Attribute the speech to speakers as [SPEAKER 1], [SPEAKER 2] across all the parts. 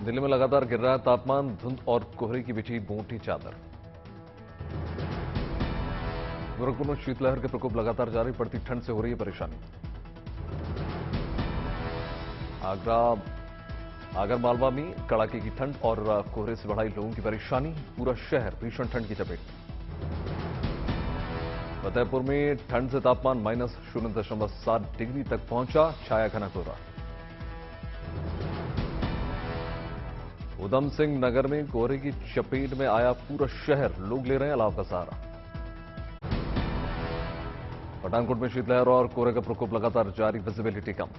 [SPEAKER 1] दिल्ली में लगातार गिर रहा है तापमान, धुंध और कोहरे की बिछी मोटी चादर। गोरखपुर में शीतलहर के प्रकोप लगातार जारी, पड़ती ठंड से हो रही है परेशानी। आगर मालवा में कड़ाके की ठंड और कोहरे से बढ़ाई लोगों की परेशानी, पूरा शहर भीषण ठंड की चपेट में। फतेहपुर में ठंड से तापमान -0.7 डिग्री तक पहुंचा, छाया घना कोहरा। उधम सिंह नगर में कोहरे की चपेट में आया पूरा शहर, लोग ले रहे हैं अलाव का सहारा। पठानकोट में शीतलहर और कोहरे का प्रकोप लगातार जारी, विजिबिलिटी कम।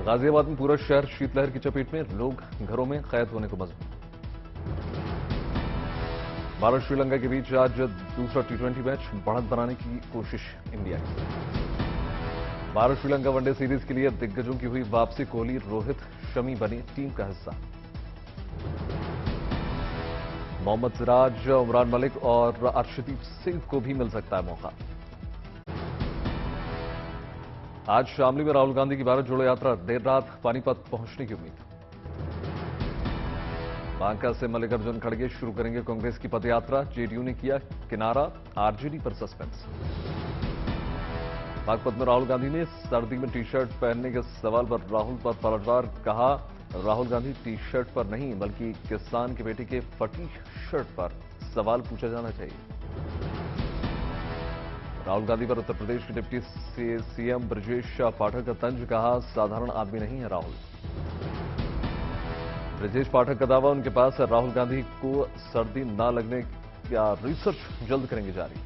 [SPEAKER 1] गाजियाबाद में पूरा शहर शीतलहर की चपेट में, लोग घरों में कैद होने को मजबूर। भारत श्रीलंका के बीच आज दूसरा T20 मैच, बढ़त बनाने की कोशिश इंडिया की। भारत श्रीलंका वनडे सीरीज के लिए दिग्गजों की हुई वापसी, कोहली, रोहित, शमी बने टीम का हिस्सा। मोहम्मद सिराज, उमरान मलिक और अर्शदीप सिंह को भी मिल सकता है मौका। आज शामली में राहुल गांधी की भारत जोड़ो यात्रा, देर रात पानीपत पहुंचने की उम्मीद। बांका से मल्लिकार्जुन खड़गे शुरू करेंगे कांग्रेस की पदयात्रा, जेडीयू ने किया किनारा, आरजेडी पर सस्पेंस। बागपत में राहुल गांधी ने सर्दी में टी शर्ट पहनने के सवाल पर राहुल पर पलटवार, कहा राहुल गांधी टी शर्ट पर नहीं बल्कि किसान के बेटे के फटी शर्ट पर सवाल पूछा जाना चाहिए। राहुल गांधी पर उत्तर प्रदेश के डिप्टी सीएम ब्रजेश पाठक का तंज, कहा साधारण आदमी नहीं है राहुल। ब्रजेश पाठक का दावा, उनके पास राहुल गांधी को सर्दी ना लगने का रिसर्च जल्द करेंगे जारी।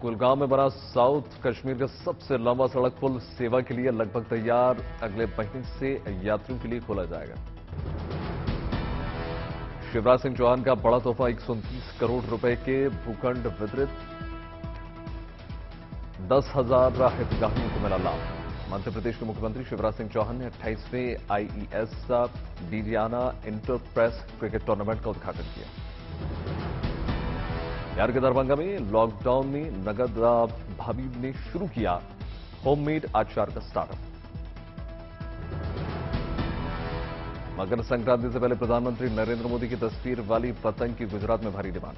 [SPEAKER 1] कुलगांव में बना साउथ कश्मीर का सबसे लंबा सड़क पुल सेवा के लिए लगभग तैयार, अगले महीने से यात्रियों के लिए खोला जाएगा। शिवराज सिंह चौहान का बड़ा तोहफा, 129 करोड़ रुपए के भूखंड वितरित, 10,000 हितग्राहियों को मिला लाभ। मध्य प्रदेश के मुख्यमंत्री शिवराज सिंह चौहान ने 28वें आईईएस बीजियाना इंटर प्रेस क्रिकेट टूर्नामेंट का उद्घाटन किया। बिहार के दरभंगा में लॉकडाउन में नगद भाभी ने शुरू किया होममेड आचार का स्टार्टअप। मकर संक्रांति से पहले प्रधानमंत्री नरेंद्र मोदी की तस्वीर वाली पतंग की गुजरात में भारी डिमांड।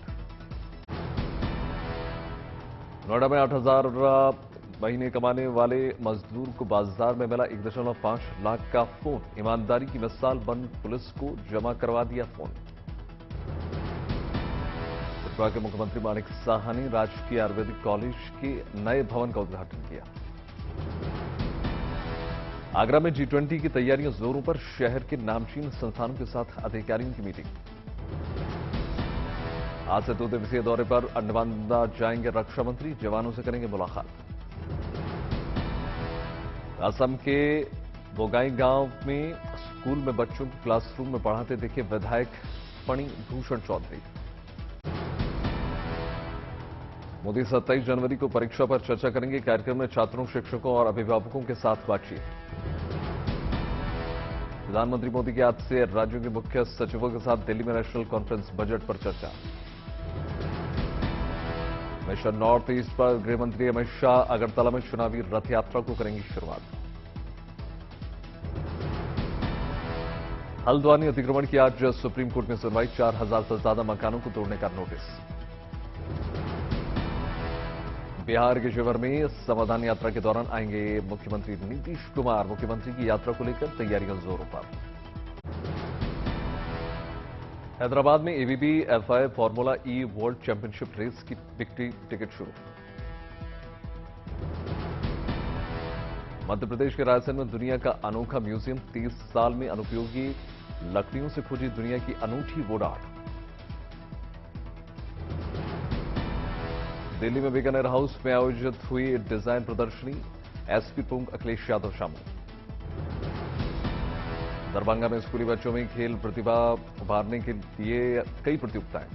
[SPEAKER 1] नोएडा में 8,000 महीने कमाने वाले मजदूर को बाजार में मिला 1.5 लाख का फोन, ईमानदारी की मिसाल बन पुलिस को जमा करवा दिया फोन। त्रिपुरा के मुख्यमंत्री मानिक साहा ने राजकीय आयुर्वेदिक कॉलेज के नए भवन का उद्घाटन किया। आगरा में G20 की तैयारियां जोरों पर, शहर के नामचीन संस्थानों के साथ अधिकारियों की मीटिंग। आज से 2 दिवसीय दौरे पर अंडमान जाएंगे रक्षा मंत्री, जवानों से करेंगे मुलाकात। असम के बोगाई गांव में स्कूल में बच्चों को क्लासरूम में पढ़ाते दिखे विधायक फणी भूषण चौधरी। मोदी 27 जनवरी को परीक्षा पर चर्चा करेंगे, कार्यक्रम में छात्रों, शिक्षकों और अभिभावकों के साथ बातचीत। प्रधानमंत्री मोदी के आज से राज्यों के मुख्य सचिवों के साथ दिल्ली में नेशनल कॉन्फ्रेंस बजट पर चर्चा। मिशन नॉर्थ ईस्ट पर गृह मंत्री अमित शाह अगरतला में चुनावी रथ यात्रा को करेंगी शुरुआत। हल्द्वानी अतिक्रमण की आज सुप्रीम कोर्ट में सुनवाई, 4,000 से ज्यादा मकानों को तोड़ने का नोटिस। बिहार के शिवहर में समाधान यात्रा के दौरान आएंगे मुख्यमंत्री नीतीश कुमार, मुख्यमंत्री की यात्रा को लेकर तैयारियां जोरों पर। हैदराबाद में एबीबी FI फॉर्मूला ई वर्ल्ड चैंपियनशिप रेस की बिक्री टिकट शुरू। मध्य प्रदेश के रायसेन में दुनिया का अनोखा म्यूजियम, 30 साल में अनुपयोगी लकड़ियों से खोजी दुनिया की अनूठी वुड आर्ट। दिल्ली में बीकानेर हाउस में आयोजित हुई डिजाइन प्रदर्शनी, एसपी पुंग अखिलेश यादव शामिल। दरभंगा में स्कूली बच्चों में खेल प्रतिभा उभारने के लिए कई प्रतियोगिताएं।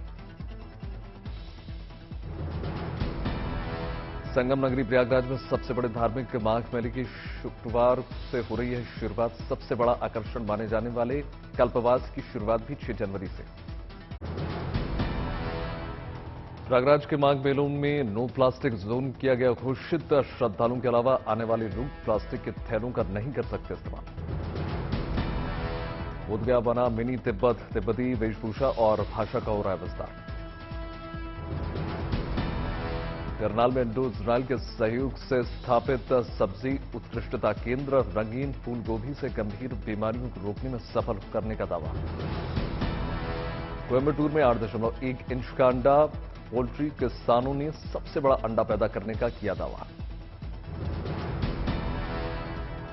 [SPEAKER 1] संगम नगरी प्रयागराज में सबसे बड़े धार्मिक माघ मेले की शुक्रवार से हो रही है शुरुआत, सबसे बड़ा आकर्षण माने जाने वाले कल्पवास की शुरुआत भी 6 जनवरी से। प्रयागराज के माघ मेलों में नो प्लास्टिक जोन किया गया घोषित। श्रद्धालुओं के अलावा आने वाले लोग प्लास्टिक के थैलों का नहीं कर सकते इस्तेमाल। बोधगया बना मिनी तिब्बत, तिब्बती वेशभूषा और भाषा का हो रहा है विस्तार। करनाल में इंडो इजराइल के सहयोग से स्थापित सब्जी उत्कृष्टता केंद्र रंगीन फूल गोभी से गंभीर बीमारियों को रोकने में सफल करने का दावा। कोयम्बटूर में 8.1 इंच का अंडा, पोल्ट्री किसानों ने सबसे बड़ा अंडा पैदा करने का किया दावा।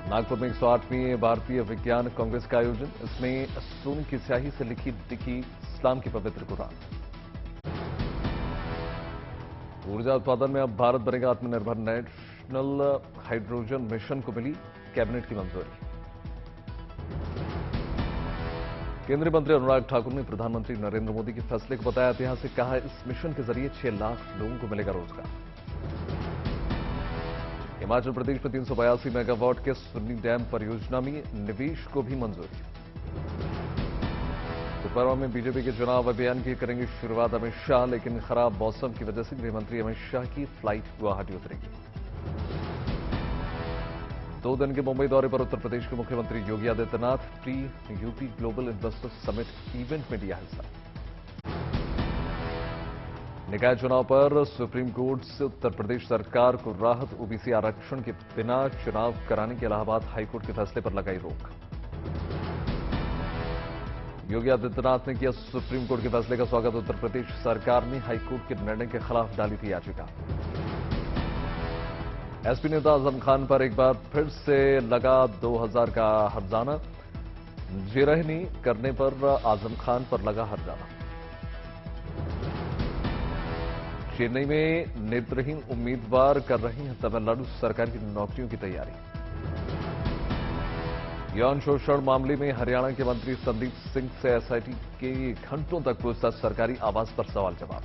[SPEAKER 1] नागपुर में 108वीं भारतीय विज्ञान कांग्रेस का आयोजन। इसमें सोने की स्याही से लिखी दिखी इस्लाम की पवित्र कुरान। ऊर्जा उत्पादन में अब भारत बनेगा आत्मनिर्भर। नेशनल हाइड्रोजन मिशन को मिली कैबिनेट की मंजूरी। केंद्रीय मंत्री अनुराग ठाकुर ने प्रधानमंत्री नरेंद्र मोदी के फैसले को बताया ऐतिहासिक। कहा इस मिशन के जरिए 6 लाख लोगों को मिलेगा रोजगार। हिमाचल प्रदेश में 382 मेगावाट के सुन्नी डैम परियोजना में निवेश को भी मंजूरी। त्रिपुरा में बीजेपी के चुनाव अभियान की करेंगे शुरुआत अमित शाह, लेकिन खराब मौसम की वजह से गृहमंत्री अमित शाह की फ्लाइट गुवाहाटी उतरेगी। 2 दिन के मुंबई दौरे पर उत्तर प्रदेश के मुख्यमंत्री Yogi Adityanath pre UP global investors summit event में लिया हिस्सा। निकाय चुनाव पर सुप्रीम कोर्ट से उत्तर प्रदेश सरकार को राहत। ओबीसी आरक्षण के बिना चुनाव कराने के इलाहाबाद हाईकोर्ट के फैसले पर लगाई रोक। योगी आदित्यनाथ ने किया सुप्रीम कोर्ट के फैसले का स्वागत। उत्तर प्रदेश सरकार ने हाईकोर्ट के निर्णय के खिलाफ डाली थी याचिका। एसपी नेता आजम खान पर एक बार फिर से लगा 2000 का हर्जाना। जिरहनी करने पर आजम खान पर लगा हर्जाना। चेन्नई में नेत्रहीन उम्मीदवार कर रही हैं तमिलनाडु सरकार की नौकरियों की तैयारी। यौन शोषण मामले में हरियाणा के मंत्री संदीप सिंह से एसआईटी के घंटों तक पूछताछ। सरकारी आवास पर सवाल जवाब।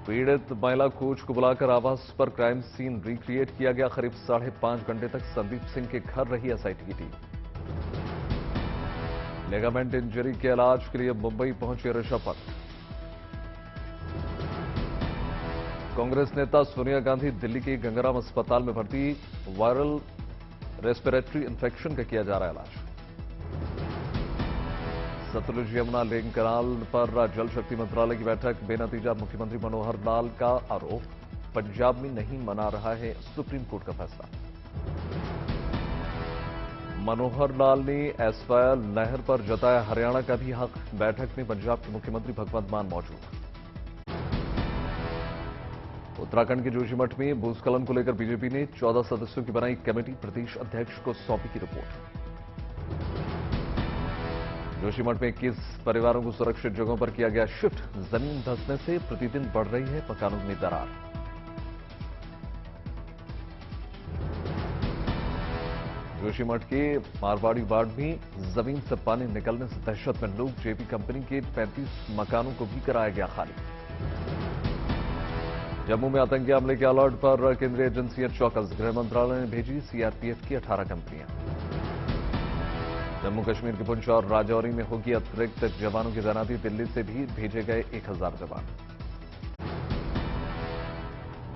[SPEAKER 1] पीड़ित महिला कोच को बुलाकर आवास पर क्राइम सीन रिक्रिएट किया गया। करीब 5.5 घंटे तक संदीप सिंह के घर रही एसआईटी की टीम। लिगामेंट इंजरी के इलाज के लिए मुंबई पहुंचे ऋषभ पंत। कांग्रेस नेता सोनिया गांधी दिल्ली के गंगाराम अस्पताल में भर्ती। वायरल रेस्पिरेटरी इन्फेक्शन का किया जा रहा है इलाज। सतलुज यमुना लिंक कैनाल पर जल शक्ति मंत्रालय की बैठक बेनतीजा। मुख्यमंत्री मनोहर लाल का आरोप पंजाब में नहीं मना रहा है सुप्रीम कोर्ट का फैसला। मनोहर लाल ने एसवायर नहर पर जताया हरियाणा का भी हक। बैठक में पंजाब के मुख्यमंत्री भगवंत मान मौजूद। उत्तराखंड के जोशीमठ में भूस्खलन को लेकर बीजेपी ने 14 सदस्यों की बनाई कमेटी। प्रदेश अध्यक्ष को सौंपी की रिपोर्ट। जोशीमठ में 21 परिवारों को सुरक्षित जगहों पर किया गया शिफ्ट। जमीन धंसने से प्रतिदिन बढ़ रही है मकानों में दरार। जोशीमठ के मारवाड़ी वार्ड में जमीन से पानी निकलने से दहशत में लोग। जेबी कंपनी के 35 मकानों को भी कराया गया खाली। जम्मू में आतंकी हमले के अलर्ट पर केंद्रीय एजेंसियां चौकस। गृह मंत्रालय ने भेजी सीआरपीएफ की 18 कंपनियां। जम्मू कश्मीर के पुंछ और राजौरी में होगी अतिरिक्त जवानों की तैनाती। दिल्ली से भी भेजे गए 1000 जवान।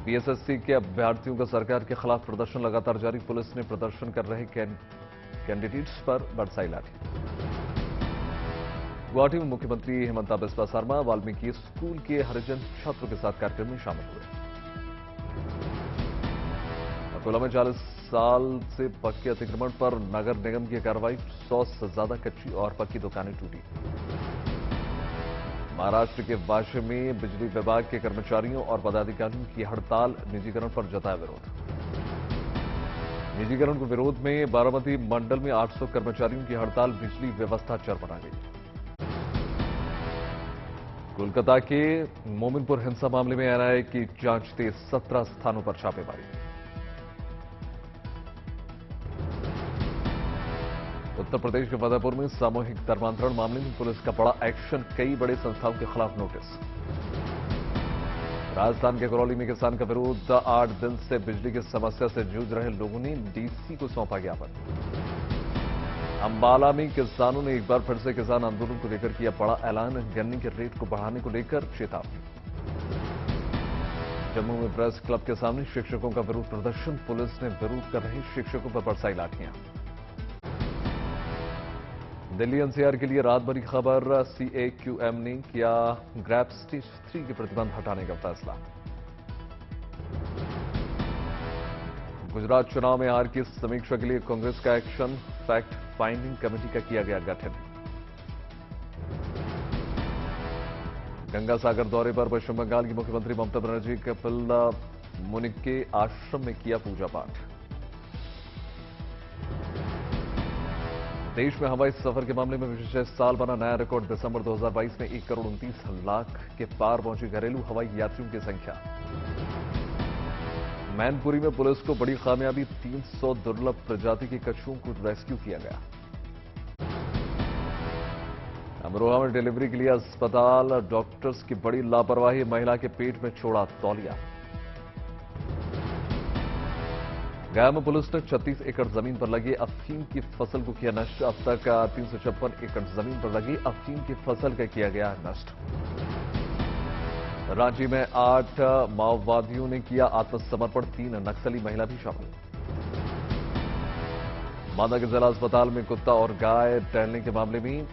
[SPEAKER 1] पीएसएससी के अभ्यर्थियों का सरकार के खिलाफ प्रदर्शन लगातार जारी। पुलिस ने प्रदर्शन कर रहे कैंडिडेट्स पर बरसाई लाठी। गुवाहाटी में मुख्यमंत्री हेमंता बिस्वा शर्मा वाल्मीकि स्कूल के हरिजन छात्रों के साथ कार्यक्रम में शामिल हुए। अकोला में 40 साल से पक्के अतिक्रमण पर नगर निगम की कार्रवाई। 100 से ज्यादा कच्ची और पक्की दुकानें टूटी। महाराष्ट्र के वाशी में बिजली विभाग के कर्मचारियों और पदाधिकारियों की हड़ताल। निजीकरण पर जताया विरोध। निजीकरण के विरोध में बारामती मंडल में 800 कर्मचारियों की हड़ताल। बिजली व्यवस्था चरमरा गई। कोलकाता के मोमिनपुर हिंसा मामले में एनआईए की जांच तेज। 17 स्थानों पर छापेमारी। उत्तर प्रदेश के फतेहपुर में सामूहिक धर्मांतरण मामले में पुलिस का बड़ा एक्शन। कई बड़े संस्थाओं के खिलाफ नोटिस। राजस्थान के करौली में किसान का विरोध। 8 दिन से बिजली की समस्या से जूझ रहे लोगों ने डीसी को सौंपा ज्ञापन। अंबाला में किसानों ने एक बार फिर से किसान आंदोलन को लेकर किया बड़ा ऐलान। गन्ने के रेट को बढ़ाने को लेकर चेतावनी। जम्मू में प्रेस क्लब के सामने शिक्षकों का विरोध प्रदर्शन। पुलिस ने विरोध कर रहे शिक्षकों पर बरसाई लाठियां। दिल्ली एनसीआर के लिए रात भरी खबर। सीएक्यूएम ने किया ग्रैब स्टेज 3 के प्रतिबंध हटाने का फैसला। गुजरात चुनाव में हार की समीक्षा के लिए कांग्रेस का एक्शन फैक्ट फाइंडिंग कमेटी का किया गया गठन। गंगा सागर दौरे पर पश्चिम बंगाल की मुख्यमंत्री ममता बनर्जी कपिल मुनि के आश्रम में किया पूजा पाठ। देश में हवाई सफर के मामले में पिछले साल बना नया रिकॉर्ड। दिसंबर 2022 में 1 करोड़ 29 लाख के पार पहुंची घरेलू हवाई यात्रियों की संख्या। मैनपुरी में पुलिस को बड़ी कामयाबी। 300 दुर्लभ प्रजाति के कछुओं को रेस्क्यू किया गया। अमरोहा में डिलीवरी के लिए अस्पताल। डॉक्टर्स की बड़ी लापरवाही। महिला के पेट में छोड़ा तौलिया। गया में पुलिस ने 36 एकड़ जमीन पर लगी अफीम की फसल को किया नष्ट। अब तक 356 एकड़ जमीन पर लगी अफीम की फसल का किया गया नष्ट। रांची में 8 माओवादियों ने किया आत्मसमर्पण। 3 नक्सली महिला भी शामिल। बांदा के जिला अस्पताल में कुत्ता और गाय टहलने के मामले में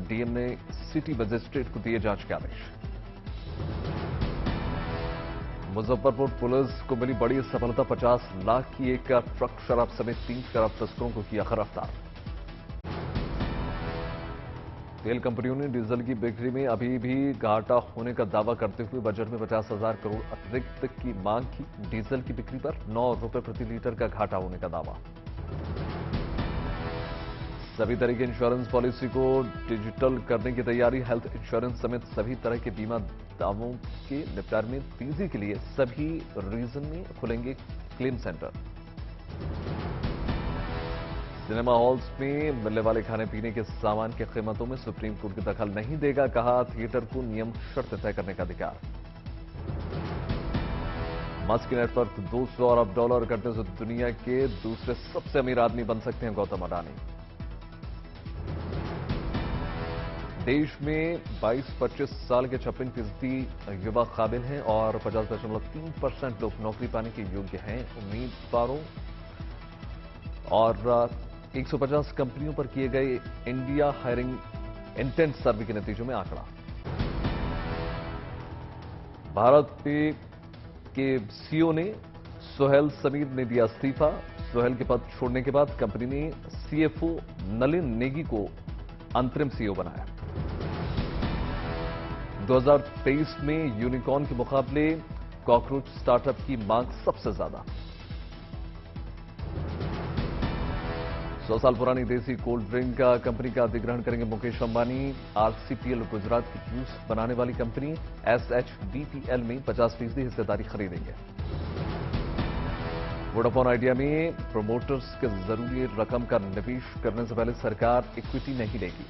[SPEAKER 1] डीएम ने सिटी मजिस्ट्रेट को दिए जांच के आदेश। मुजफ्फरपुर पुलिस को मिली बड़ी सफलता। 50 लाख की एक ट्रक शराब समेत 3 शराब तस्करों को किया गिरफ्तार। तेल कंपनियों ने डीजल की बिक्री में अभी भी घाटा होने का दावा करते हुए बजट में 50,000 करोड़ अतिरिक्त की मांग की। डीजल की बिक्री पर 9 रुपए प्रति लीटर का घाटा होने का दावा। सभी तरह की इंश्योरेंस पॉलिसी को डिजिटल करने की तैयारी। हेल्थ इंश्योरेंस समेत सभी तरह के बीमा दावों के निपटारे में तेजी के लिए सभी रीजन में खुलेंगे क्लेम सेंटर। सिनेमा हॉल्स में मिलने वाले खाने पीने के सामान की कीमतों में सुप्रीम कोर्ट की दखल नहीं देगा। कहा थिएटर को नियम शर्त तय करने का अधिकार। मस्क नेटवर्क $200 अरब करने से दुनिया के दूसरे सबसे अमीर आदमी बन सकते हैं गौतम अडानी। देश में 22-25 साल के 56% युवा काबिल हैं और 50.3% लोग नौकरी पाने के योग्य हैं। उम्मीदवारों और 150 कंपनियों पर किए गए इंडिया हायरिंग इंटेंट सर्वे के नतीजों में आंकड़ा। भारत पे के सीईओ ने सोहेल समीर ने दिया इस्तीफा। सोहेल के पद छोड़ने के बाद कंपनी ने सीएफओ नलिन नेगी को अंतरिम सीईओ बनाया। 2023 में यूनिकॉर्न के मुकाबले कॉकरोच स्टार्टअप की मांग सबसे ज्यादा। 100 साल पुरानी देसी कोल्ड ड्रिंक कंपनी का अधिग्रहण करेंगे मुकेश अंबानी। आरसीपीएल गुजरात की जूस बनाने वाली कंपनी एसएचबीपीएल में 50% हिस्सेदारी खरीदेंगे। वोडाफोन आइडिया में प्रोमोटर्स के जरूरी रकम का निवेश करने से पहले सरकार इक्विटी नहीं लेगी।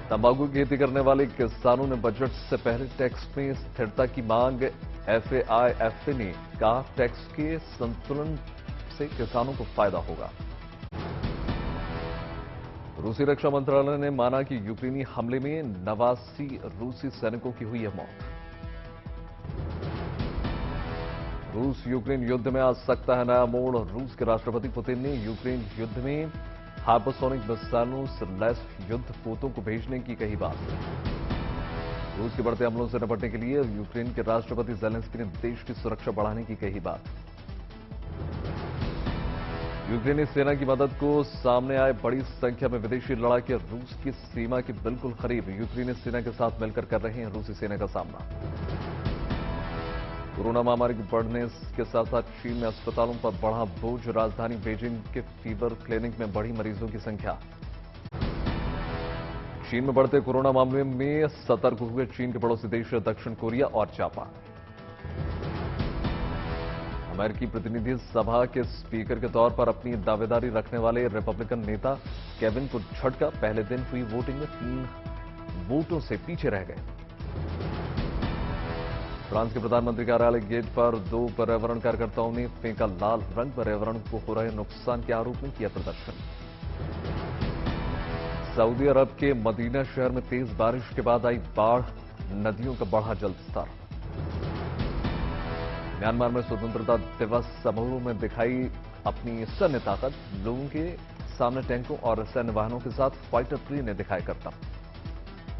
[SPEAKER 1] तंबाकू की खेती करने वाले किसानों ने बजट से पहले टैक्स में स्थिरता की मांग। एफएआईएफए ने कहा टैक्स के संतुलन से किसानों को फायदा होगा। रूसी रक्षा मंत्रालय ने माना कि यूक्रेनी हमले में 89 रूसी सैनिकों की हुई है मौत। रूस यूक्रेन युद्ध में आ सकता है नया मोड़। रूस के राष्ट्रपति पुतिन ने यूक्रेन युद्ध में हाइपरसोनिक मिसाइलों से लैस युद्धपोतों को भेजने की कही बात। रूस के बढ़ते हमलों से निपटने के लिए यूक्रेन के राष्ट्रपति जेलेंस्की ने देश की सुरक्षा बढ़ाने की कही बात। यूक्रेनी सेना की मदद को सामने आए बड़ी संख्या में विदेशी लड़ाके। रूस की सीमा के बिल्कुल करीब यूक्रेनी सेना के साथ मिलकर कर रहे हैं रूसी सेना का सामना। कोरोना महामारी के बढ़ने के साथ साथ चीन में अस्पतालों पर बढ़ा बोझ। राजधानी बीजिंग के फीवर क्लिनिक में बढ़ी मरीजों की संख्या। चीन में बढ़ते कोरोना मामले में सतर्क हुए चीन के पड़ोसी देश दक्षिण कोरिया और जापान। अमेरिकी प्रतिनिधि सभा के स्पीकर के तौर पर अपनी दावेदारी रखने वाले रिपब्लिकन नेता केविन को झटका। पहले दिन हुई वोटिंग में 3 वोटों से पीछे रह गए। फ्रांस के प्रधानमंत्री कार्यालय गेट पर 2 पर्यावरण कार्यकर्ताओं ने फेंका लाल रंग। पर्यावरण को हो रहे नुकसान के आरोप में किया प्रदर्शन। सऊदी अरब के मदीना शहर में तेज बारिश के बाद आई बाढ़, नदियों का बढ़ा जलस्तर। म्यांमार में स्वतंत्रता दिवस समारोह में दिखाई अपनी सैन्य ताकत, लोगों के सामने टैंकों और सैन्य वाहनों के साथ फाइटर प्लेन ने दिखाए करतब।